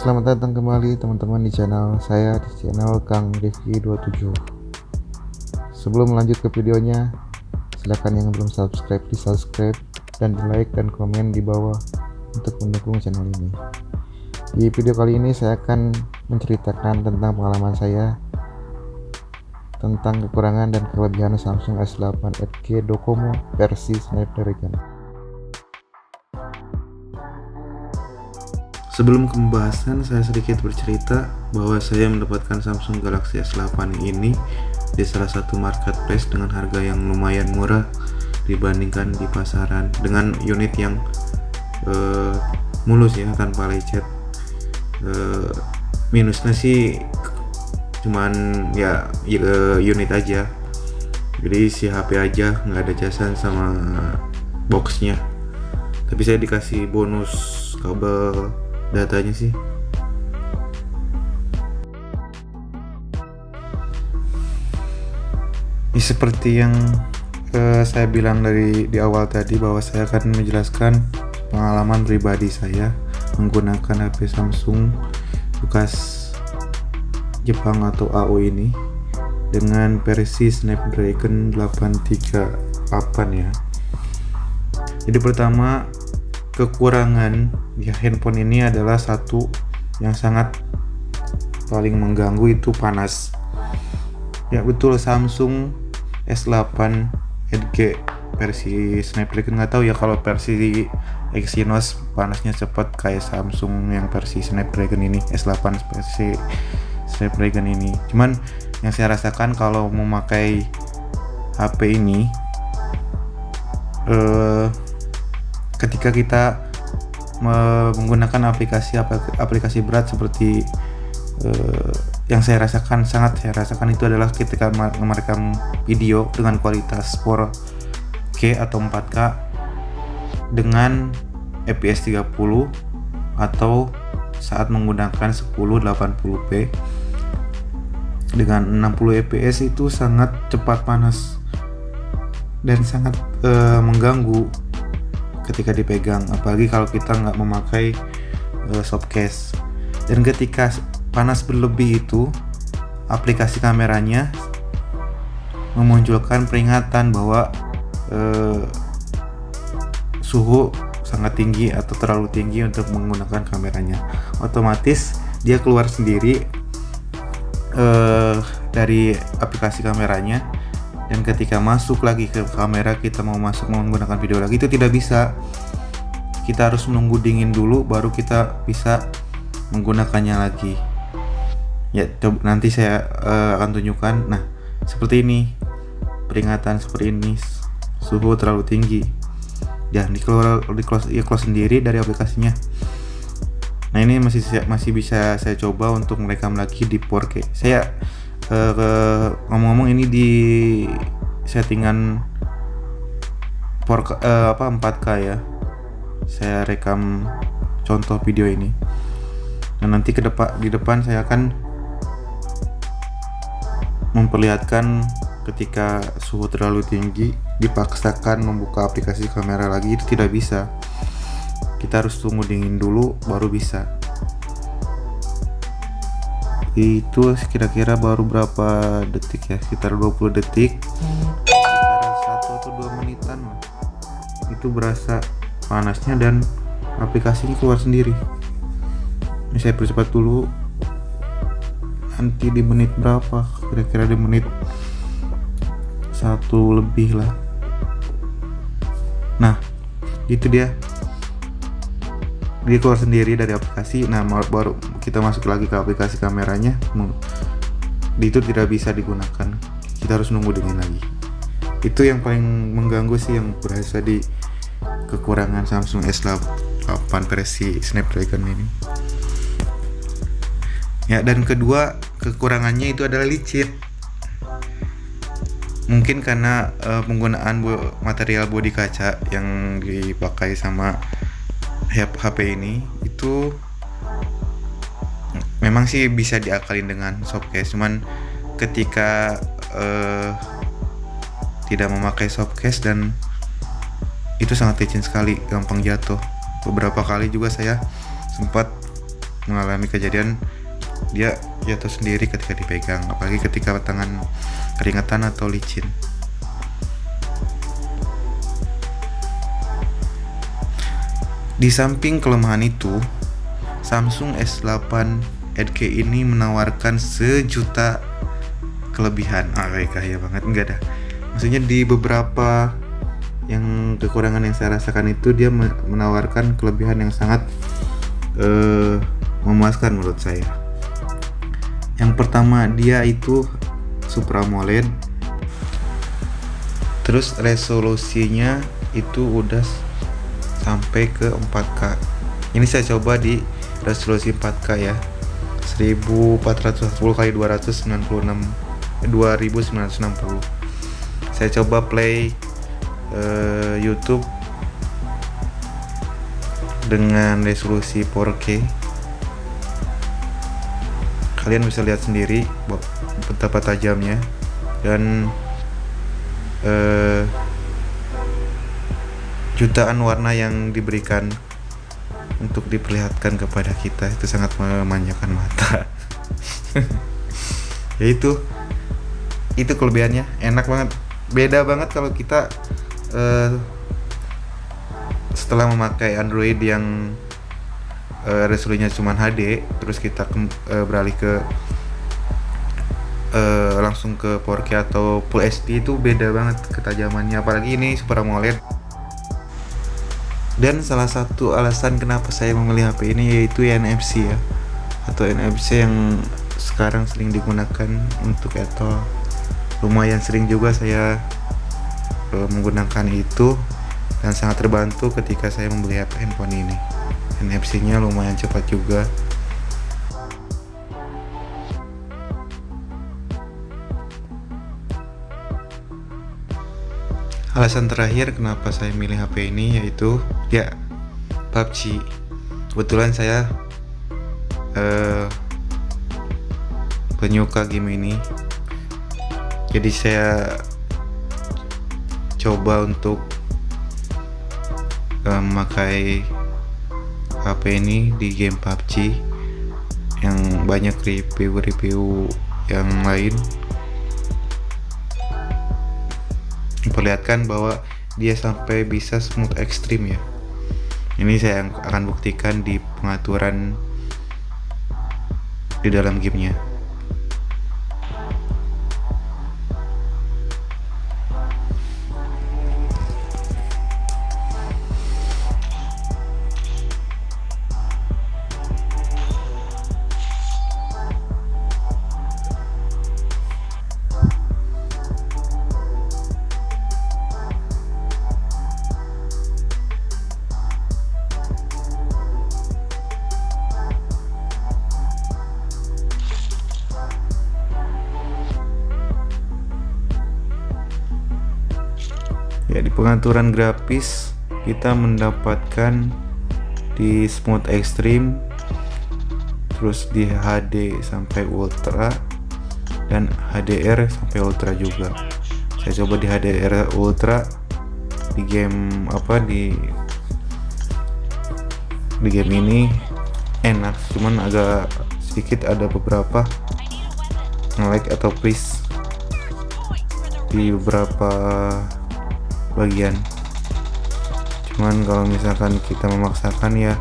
selamat datang kembali teman-teman di channel saya, di channel Kang Rifki 27. Sebelum lanjut ke videonya, silakan yang belum subscribe di subscribe dan di like dan komen di bawah untuk mendukung channel ini. Di video kali ini saya akan menceritakan tentang pengalaman saya tentang kekurangan dan kelebihan Samsung S8 Edge Docomo versi Snapdragon. Sebelum pembahasan, saya sedikit bercerita bahwa saya mendapatkan Samsung Galaxy S8 ini di salah satu marketplace dengan harga yang lumayan murah dibandingkan di pasaran, dengan unit yang mulus ya, tanpa lecet. Minusnya sih cuman ya unit aja, jadi si HP aja, nggak ada casan sama boxnya, tapi saya dikasih bonus kabel datanya sih. Ini seperti yang saya bilang di awal tadi, bahwa saya akan menjelaskan pengalaman pribadi saya menggunakan HP Samsung bekas Jepang atau AO ini dengan versi Snapdragon 838 ya. Jadi pertama, kekurangan di handphone ini adalah satu yang sangat paling mengganggu, itu panas. Ya betul, Samsung S8 Edge versi Snapdragon, nggak tahu ya kalau versi Exynos panasnya cepat kayak Samsung yang versi Snapdragon ini, S8 versi Snapdragon ini. Cuman yang saya rasakan kalau memakai HP ini, ketika kita menggunakan aplikasi berat seperti yang saya rasakan itu adalah ketika merekam video dengan kualitas 4K atau 4K dengan fps 30 atau saat menggunakan 1080p dengan 60 fps itu sangat cepat panas dan sangat mengganggu ketika dipegang, apalagi kalau kita nggak memakai soft case. Dan ketika panas berlebih itu, aplikasi kameranya memunculkan peringatan bahwa suhu sangat tinggi atau terlalu tinggi untuk menggunakan kameranya. Otomatis dia keluar sendiri dari aplikasi kameranya, dan ketika masuk lagi ke kamera, kita mau masuk menggunakan video lagi, itu tidak bisa. Kita harus menunggu dingin dulu baru kita bisa menggunakannya lagi ya. Nanti saya akan tunjukkan. Nah, seperti ini, peringatan seperti ini, suhu terlalu tinggi, dan di close sendiri dari aplikasinya. Nah, ini masih bisa saya coba untuk merekam lagi di 4K. Saya ngomong-ngomong, ini di settingan 4K ya. Saya rekam contoh video ini. Nah, nanti di depan saya akan memperlihatkan ketika suhu terlalu tinggi dipaksakan membuka aplikasi kamera lagi, itu tidak bisa. Kita harus tunggu dingin dulu baru bisa. Itu kira-kira baru berapa detik ya, sekitar 20 detik, sekitar 1 atau 2 menitan lah. Itu berasa panasnya dan aplikasi ini keluar sendiri. Ini saya percepat dulu, nanti di menit berapa, kira-kira di menit 1 lebih lah. Nah, itu dia keluar sendiri dari aplikasi. Nah, baru kita masuk lagi ke aplikasi kameranya, itu tidak bisa digunakan. Kita harus nunggu dingin lagi. Itu yang paling mengganggu sih, yang berasa di kekurangan Samsung S8 versi Snapdragon ini ya. Dan kedua, kekurangannya itu adalah licin. Mungkin karena penggunaan material bodi kaca yang dipakai sama HP ini, itu memang sih bisa diakalin dengan soft case. Cuman ketika tidak memakai soft case, dan itu sangat licin sekali, gampang jatuh. Beberapa kali juga saya sempat mengalami kejadian dia jatuh sendiri ketika dipegang, apalagi ketika tangan keringetan atau licin. Di samping kelemahan itu, Samsung S8 Edge ini menawarkan sejuta kelebihan. Kaya banget, enggak dah. Maksudnya di beberapa yang kekurangan yang saya rasakan itu dia menawarkan kelebihan yang sangat memuaskan menurut saya. Yang pertama, dia itu Super AMOLED. Terus resolusinya itu udah sampai ke 4K. Ini saya coba di resolusi 4K ya. 1440 x 2960. Saya coba play YouTube dengan resolusi 4K. Kalian bisa lihat sendiri betapa tajamnya dan jutaan warna yang diberikan untuk diperlihatkan kepada kita itu sangat memanjakan mata. Ya itu kelebihannya, enak banget, beda banget kalau kita setelah memakai Android yang resolusinya cuma HD, terus kita beralih ke langsung ke 4K atau Full HD. Itu beda banget ketajamannya, apalagi ini Super AMOLED. Dan salah satu alasan kenapa saya memilih HP ini yaitu NFC ya, atau NFC yang sekarang sering digunakan untuk Apple. Lumayan sering juga saya menggunakan itu dan sangat terbantu ketika saya membeli handphone ini. NFC-nya lumayan cepat juga. Alasan terakhir kenapa saya milih HP ini yaitu ya PUBG. Kebetulan saya penyuka game ini, jadi saya coba untuk memakai HP ini di game PUBG yang banyak review yang lain memperlihatkan bahwa dia sampai bisa smooth ekstrim ya. Ini saya akan buktikan di pengaturan di dalam gamenya. Ya, di pengaturan grafis kita mendapatkan di smooth extreme, terus di HD sampai ultra dan HDR sampai ultra juga. Saya coba di HDR ultra di game di game ini enak, cuman agak sedikit ada beberapa nge-lag atau freeze di beberapa bagian. Cuman kalau misalkan kita memaksakan ya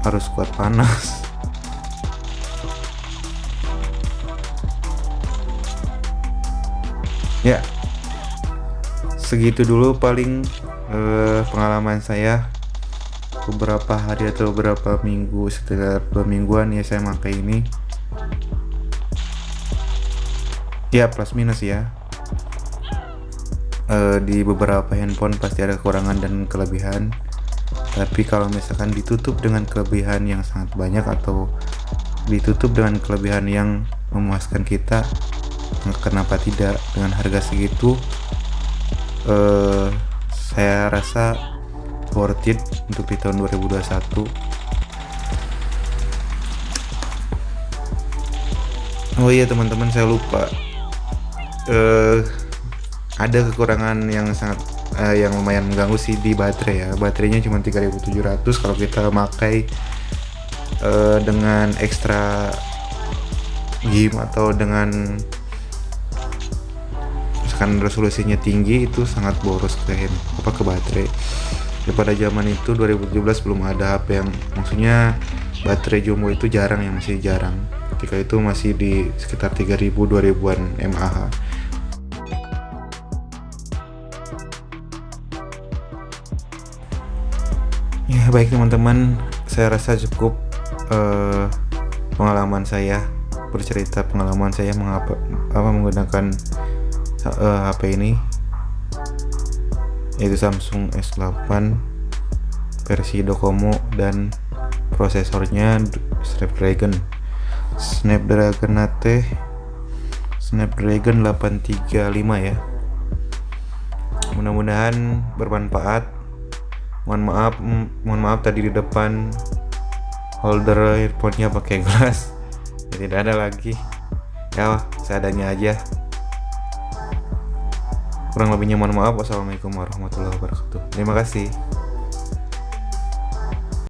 harus kuat panas. Ya, segitu dulu paling pengalaman saya beberapa hari atau beberapa minggu, sekitar 2 mingguan ya saya pakai ini. Ya plus minus ya. Di beberapa handphone pasti ada kekurangan dan kelebihan, tapi kalau misalkan ditutup dengan kelebihan yang sangat banyak atau ditutup dengan kelebihan yang memuaskan kita, kenapa tidak? Dengan harga segitu saya rasa worth it untuk di tahun 2021. Oh iya teman-teman, saya lupa, ada kekurangan yang sangat yang lumayan mengganggu sih di baterai ya. Baterainya cuma 3700 kalau kita pakai dengan ekstra game atau dengan misalkan resolusinya tinggi itu sangat boros ke baterai. Pada zaman itu 2017 belum ada HP yang maksudnya baterai jumbo itu jarang, yang masih jarang. Ketika itu masih di sekitar 3000 2000-an mAh. Ya baik teman-teman, saya rasa cukup pengalaman saya bercerita pengalaman saya menggunakan HP ini, yaitu Samsung S8 versi Docomo dan prosesornya Snapdragon 835 ya. Mudah-mudahan bermanfaat. Mohon maaf tadi di depan holder earphone-nya pakai gelas, ya, tidak ada lagi ya, seadanya aja. Kurang lebihnya mohon maaf. Wassalamualaikum warahmatullahi wabarakatuh. Terima kasih.